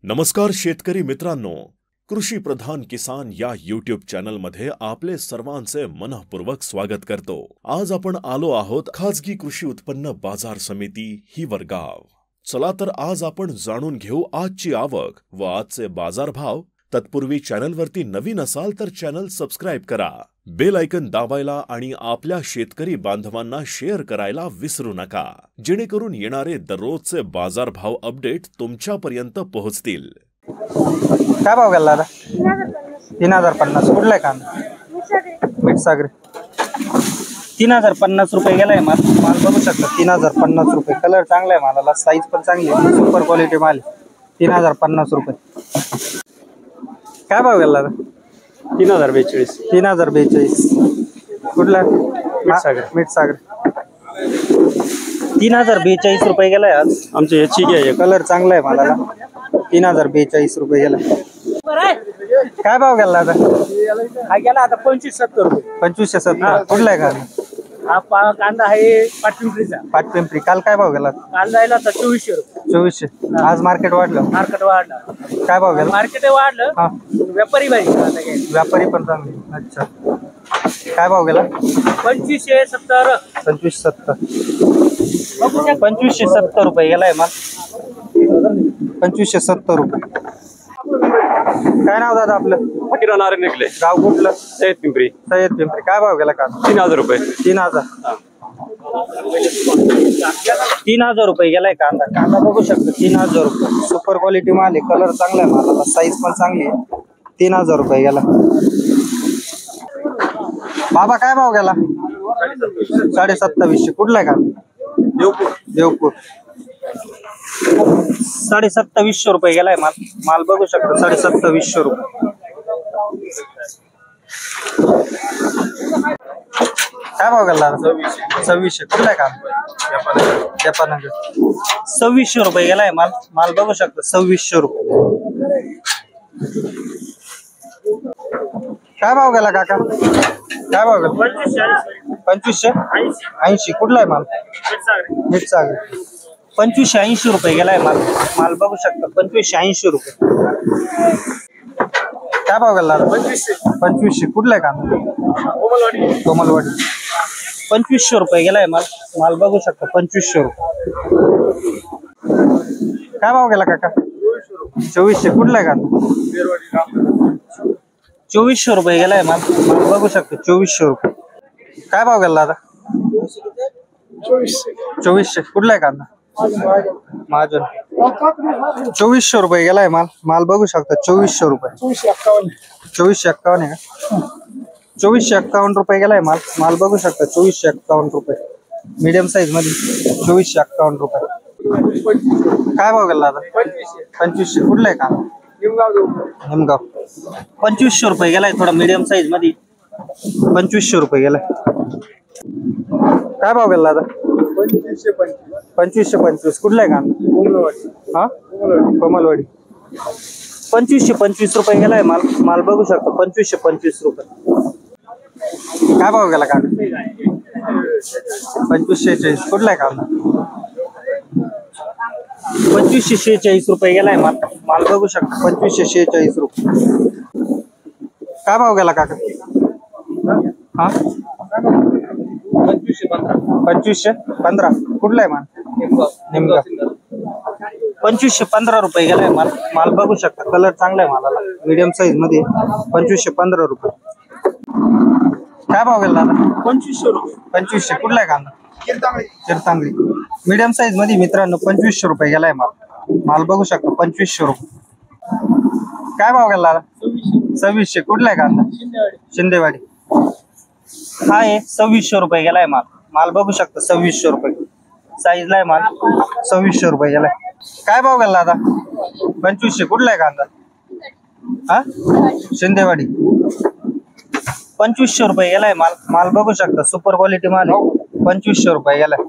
नमस्कार शेतकरी मित्रांनो, कृषी प्रधान किसान या यूट्यूब चॅनल मध्ये आपले सर्वांचे मनःपूर्वक स्वागत करतो। आज आपण आलो आहोत खाजगी कृषी उत्पन्न बाजार समिती हिवरगाव। चला तर आज आपण जाणून घेऊ आजची आवक व आजचे बाजारभाव। तत्पूर्वी चॅनलवरती नवीन असाल तर चॅनल सबस्क्राइब करा, बेल आयकन दाबायला आणि आपल्या शेतकरी बांधवांना शेअर करायला विसरू नका, जेणेकरून येणारे दररोजचे बाजारभाव अपडेट तुमच्यापर्यंत पोहोचतील। काय भाव गेला दादा? 3050। कुठला आहे कांदा? मिठसागर 3050 रुपये गेलाय माल बघू शकता। 3050 रुपये। कलर चांगला आहे, मालाला साईज पण चांगली आहे, सुपर क्वालिटी माल। 3050 रुपये। काय भाव गेला दादा? 3042। 3042। कुठला? मिठसागर 3042 रुपये गेलाय आज आमचे याची घ्या। कलर चांगला आहे मालाला। 3042 रुपये गेला। काय भाव गेला दादा? हा गेला आता 2570 रुपये। 2570। कुठला आहे कांदा? हा कांदा आहे पाटपिंपरीचा। पाटपिंपरी। काल काय भाव गेला? काल जायला तर 2400 रुपये। 2400। आज मार्केट वाढलं? मार्केट वाढलं। काय भाव गेला? मार्केट वाढलं। हा, व्यापारी बाई व्यापारी पण चांगले। अच्छा, काय भाव गेला? 2570। 2570। 2570 रुपये गेलाय माल। 2570 रुपये। काय नाव दादा आपलं? फकीरा नारायण निकले। गाव कुठलं? सय्यद पिंपरी। सय्यद पिंपरी। काय भाव गेला कांदा? 3000 रुपये। 3000। 3000 रुपये गेलाय कांदा। कांदा बघू शकतो 3000 रुपये। सुपर क्वालिटी माल आहे, कलर चांगला आहे मालाला, साईज पण चांगली आहे। 3000 रुपये गेला। बाबा काय भाव गेला? 2750। कुठला आहे कांदा? देवपूर। 2750 रुपये गेलाय माल बघू शकतो। 2750 रुपये। काय भाव गेला? 2600। कुठला आहे कांदा? जपानगर 2600 रुपये गेलाय माल बघू शकतो। 2600 रुपये। काय भाव गेला काका? काय भाव गेला? 2580। कुठला आहे माल? मिठसागर 2580 रुपये गेलाय माल बघू शकता। 2580 रुपये। काय भाव गेला? 2500। कुठला आहे कांदा? कोमलवाडी 2500 रुपये गेलाय माल बघू शकता। 2500 रुपये। काय भाव गेला काका? 2400। कुठला आहे कांदा? 2400 रुपये गेलाय माल बघू शकतो। 2400 रुपये। काय भाव गेला दादा? 2400। कुठला आहे कांदा? महाजन 2400 रुपये गेलाय माल बघू शकता। 2400 रुपये। 2451 आहे का? 2451 रुपये गेलाय माल बघू शकता। 2451 रुपये। मीडियम साईज मध्ये 2451 रुपये। काय भाव गेला दादा? 2500। कुठला आहे कांदा? निमगाव 2500 रुपये गेलाय, थोडा मीडियम साईज मध्ये। 2500 रुपये गेलाय। काय भाव गेला दादा? 2525। कुठला आहे कांदा? हा, कोमलवाडी 2525 रुपये गेलाय माल बघू शकतो। 2525 रुपये। काय भाव गेला कांदा? 2546। कुठला आहे कांदा? 2546 रुपये गेलाय माल बघू शकतो। 2546 रुपये। काय भाव गेला काका? हा, 2515। कुठला आहे माल? निमगाव 2515 रुपये गेलाय माल बघू शकता। कलर चांगला आहे मालाला, मीडियम साईज मध्ये। 2515 रुपये। काय भाव गेला दादा? 2500 रुपये। 2500। कुठला आहे कांदा? चिरतांगळी मीडियम साईज मध्ये मित्रांनो। 2500 रुपये गेलाय माल बघू शकतो। 2500 रुपये। काय भाव गेला दादा? 2600। कुठला आहे कांदा? शिंदेवाडी हा आहे। 2600 रुपये गेलाय माल बघू शकतो। 2600 रुपये साईजला आहे माल। 2600 रुपये गेलाय। काय भाव गेला दादा? 2500। कुठला आहे कांदा? हा, शिंदेवाडी 2500 रुपये गेलाय माल बघू शकता। सुपर क्वालिटी माल आहे। 2500 रुपये गेलाय।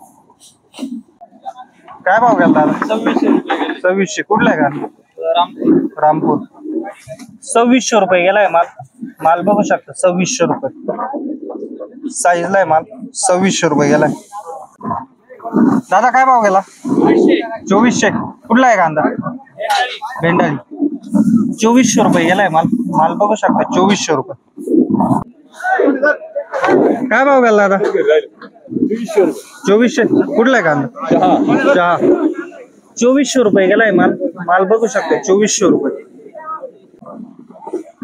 काय भाव गेला दादा? 2600। कुठला आहे कांदा? रामपूर 2600 रुपये गेलाय माल बघू शकता। 2600 रुपये साईजला आहे माल। 2600 रुपये गेलाय। दादा काय भाव गेला? 2400। कुठला आहे कांदा? भेंडाळी 2400 रुपये गेलाय माल. माल बघू शकता 2400 रुपये. काय भाव गेला दादा? 2400. कुठला आहे कांदा? चहा. 2400 रुपये गेलाय माल. माल बघू शकता 2400 रुपये.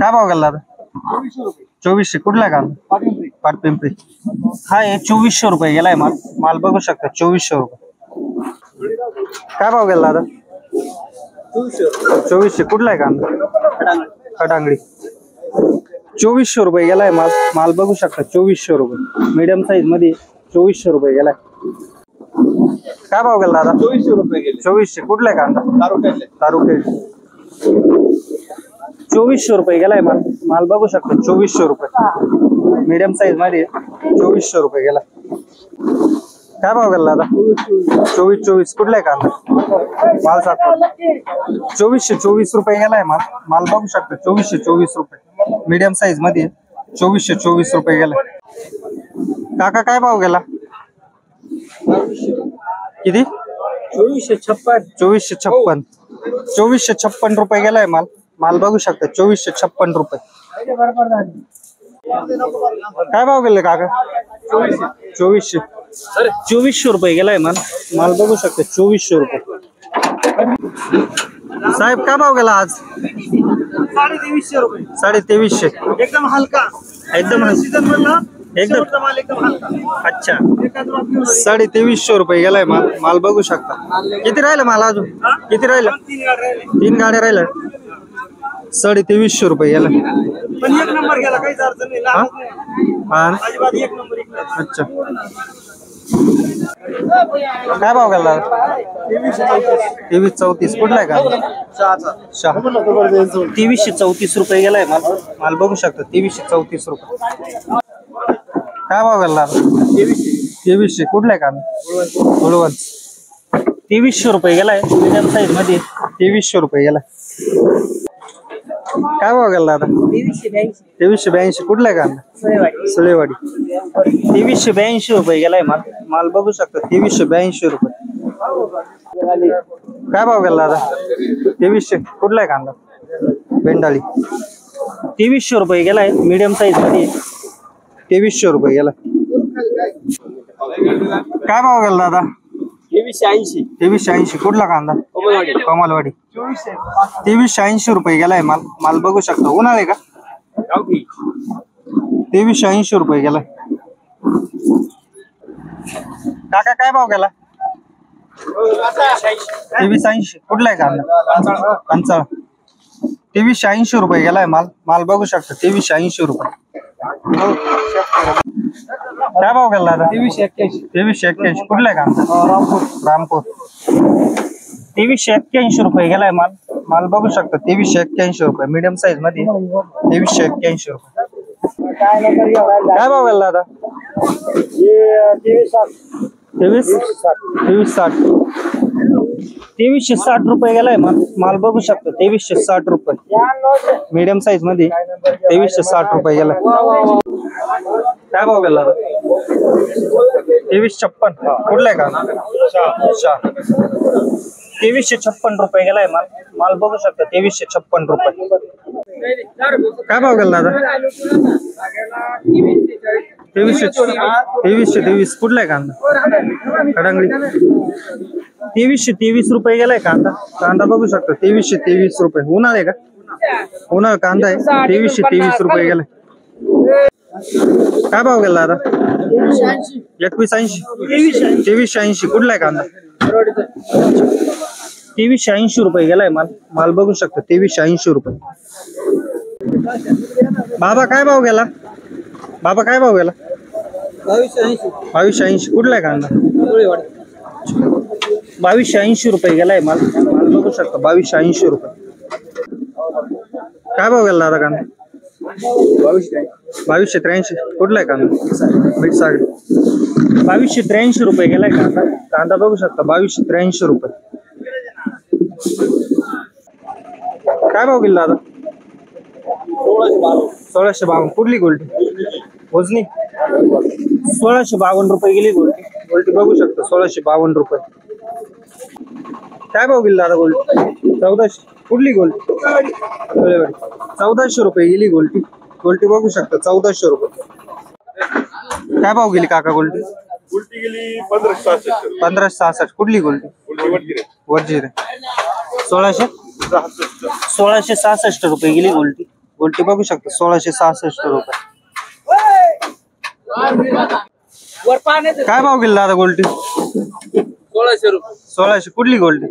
काय भाव गेला दादा? 2400. कुठला आहे कांदा? पाटपिंपरी. हा आहे 2400 रुपये गेलाय माल. माल बघू शकता 2400 रुपये. काय भाव गेला दादा? 2400. कुठला आहे कांदा? खटांगडी. 2400 रुपये गेलाय माल. माल बघू शकता 2400 रुपये. मीडियम साईज मध्ये 2400 रुपये गेलाय. काय भाव गेला दादा? 2400 रुपये गेले. 2400. कुठला आहे कांदा? तारुखेड. 2400 रुपये गेलाय माल. माल बघू शकता 2400 रुपये. मीडियम साईज मध्ये 2400 रुपये गेला. काय भाव गेला दादा? 24. कुठला आहे कांदा? माल 2424 रुपये गेलाय माल. माल बघू शकता 2424 रुपये. मीडियम साईज मध्ये 2424 रुपये गेलाय. काका काय भाव गेला? किती? 2456. 2456. 2456 रुपये गेलाय माल. माल बघू शकता 2456 रुपये. काय भाव गेले काका? 2400. 2400 रुपये गेलाय माल. माल बघू शकता 2400 रुपये. साहेब काय भाव गेला आज? 2300 रुपये. 2350. एकदम हलका. एकदम सीजन मधला एकदम माल एकदम हलका. अच्छा. 2350 रुपये गेलाय माल. माल बघू शकता. किती राहिलं माल अजून? किती राहिलं? 3 गाड्या राहिल्या. 2350 रुपये गेला. पण एक नंबर गेला, काहीच अडचण नाही. लागत नाही. हा. अजिबात एक नंबर इकडे. अच्छा. काय भाव गेला? 2334. कुठला आहे का? 2334 रुपये गेलाय माल. माल बघू शकता 2334 रुपये. काय भाव गेला? 2300. कुठला आहे का? गुळवंत. 2300 रुपये गेलाय. मीडियम साईज मध्ये 2300 रुपये गेलाय. काय भाव गेला आता? 2382. कुठला आहे का? सुलेवाडी. 2382 रुपये गेलाय माल. माल बघू शकता 2382 रुपये. काय भाव गेला आता? 2300. कुठला आहे कांदा? भेंडाळी. 2300 रुपये गेलाय. मीडियम साईज मध्ये 2300 रुपये गेला. काय भाव गेला दादा? 2380. 2380. कुठला कांदा? कमलवाडी. 2380 रुपये गेलाय माल. माल बघू शकता. उन्हाळे का? 2380 रुपये गेलाय. काका काय भाव गेला? 2380. कुठला आहे कांदा? कंचाळ. 2380 रुपये गेलाय माल. माल बघू शकता 2380 रुपये. काय भाव गेला आता? 2381. कुठला आहे कांदा? रामपूर. 2381 रुपये गेलाय माल. माल बघू शकता 2381 रुपये. मीडियम साईज मध्ये 2381 रुपये. काय भाव गेला आता? 2360. 2360 रुपये गेलाय माल. माल बघू शकता 2360 रुपये. मीडियम साईज मध्ये 2360 रुपये गेलाय. काय भाव गेला? 2356. कुठलाय का? 2356 रुपये गेलाय माल. माल बघू शकता 2356 रुपये. काय भाव गेला दादा? 2323. कुठलाय कांदा? खडांगडी. 2323 रुपये गेलाय कांदा. कांदा बघू शकता 2323 रुपये. उन्हाळ आहे का? उन्हाळ कांदा आहे. 2323 रुपये गेलाय. काय भाव गेला दादा? 2180. 2380. कुठलाय कांदा? 2380 रुपये गेलाय माल. माल बघू शकता 2380 रुपये. बाबा काय भाव गेला? बाबा काय भाव गेला? 2280. कुठलाय कांदा? 2280 रुपये गेलाय माल. माल बघू शकता 2280 रुपये. काय भाव गेला दादा कांदा? 2283. कुठलाय कांदा? मीठ सागरी. 2283 रुपये गेलाय कांदा. कांदा बघू शकता 2283 रुपये. काय भाव गेला दादा? 1652. कुठली गोल्टी? वजनी. 1652 रुपये गेली गोल्टी. गोल्टी बघू शकता 1652 रुपये. काय भाव गेला दादा गोल्टी? 1400 कुठली गोल्टी? 1400 रुपये गेली गोल्टी. गोल्टी बघू शकता 1400 रुपये. काय भाव गेली काका गोल्टी? उलटी गेली 1566. 1566 कुठली गोल्टी? वरजिरे. 1666 रुपये गेली गोल्टी. गोल्टी बघू शकता 1666 रुपये. काय भाव गेला दादा गोल्टी? 1600 रुपये. 1600 कुठली गोल्टी?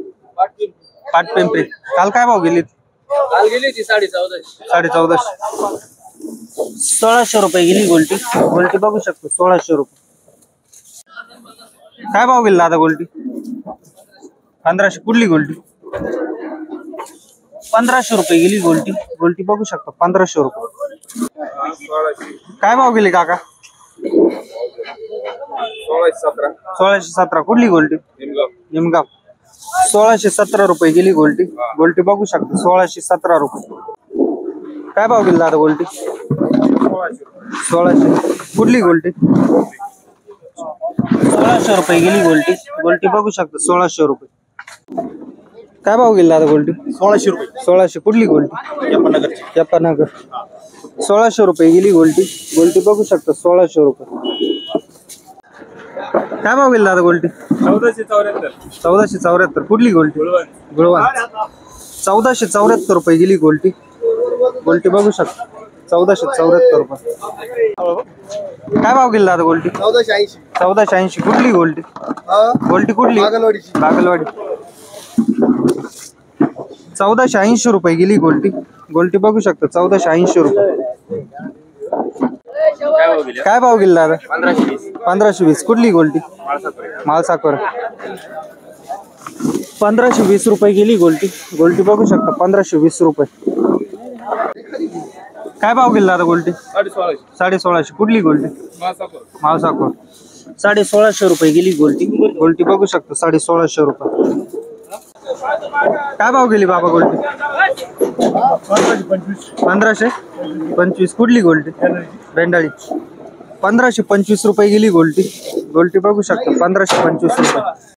पाटपिंपरी. काल काय भाव गेली? काल गेली ती 1450. 1450. 1600 रुपये गेली गोल्टी. गोल्टी बघू शकतो 1600 रुपये. काय भाव गेला दादा गोल्टी? 1500 कुठली गोल्टी? 1500 रुपये गेली गोल्टी. गोल्टी बघू शकतो 1500 रुपये. काय भाव गेली काका? 1617 कुठली गोल्टी? निमगाव. 1617 रुपये गेली गोल्टी. गोल्टी बघू शकतो 1617 रुपये. काय भाव गेला दादा गोल्टी? 1600 कुठली गोल्टी? 1600 रुपये गेली गोल्टी. गोल्टी बघू शकतो 1600 रुपये. काय भाव गेला दादा गोल्टी? 1600 रुपये. 1600 कुठली गोल्टी? यप्पानगर. 1600 रुपये गेली गोल्टी. गोल्टी बघू शकतो 1600 रुपये. काय भाव गेला दादा गोल्टी? 1474. 1474 कुठली गोल्टी? गुळवान. 1474 रुपये गेली गोल्टी. गोल्टी बघू शकतो 1474 रुपये. काय भाव गेला दादा गोल्टी? 1480. 1480 कुठली गोल्टी? गोल्टी कुठली? बागलवाडी. 1480 रुपये गेली गोल्टी. गोल्टी बघू शकतो 1480 रुपये. काय भाव गेला दादा? 1520 कुठली गोल्टी? मालसाखर. 1520 रुपये गेली गोल्टी. गोल्टी बघू शकता 1520 रुपये. काय भाव गेला दादा गोल्टी? 1650 कुठली गोल्टी? मालसाखर. 1650 रुपये गेली गोल्टी. गोल्टी बघू शकता 1650 रुपये. काय भाव गेली बाबा गोल्टी? 1525 कुठली गोल्टी? बेंडाळी. 1525 रुपये गेली गोल्टी. गोल्टी बघू शकता 1525 रुपये.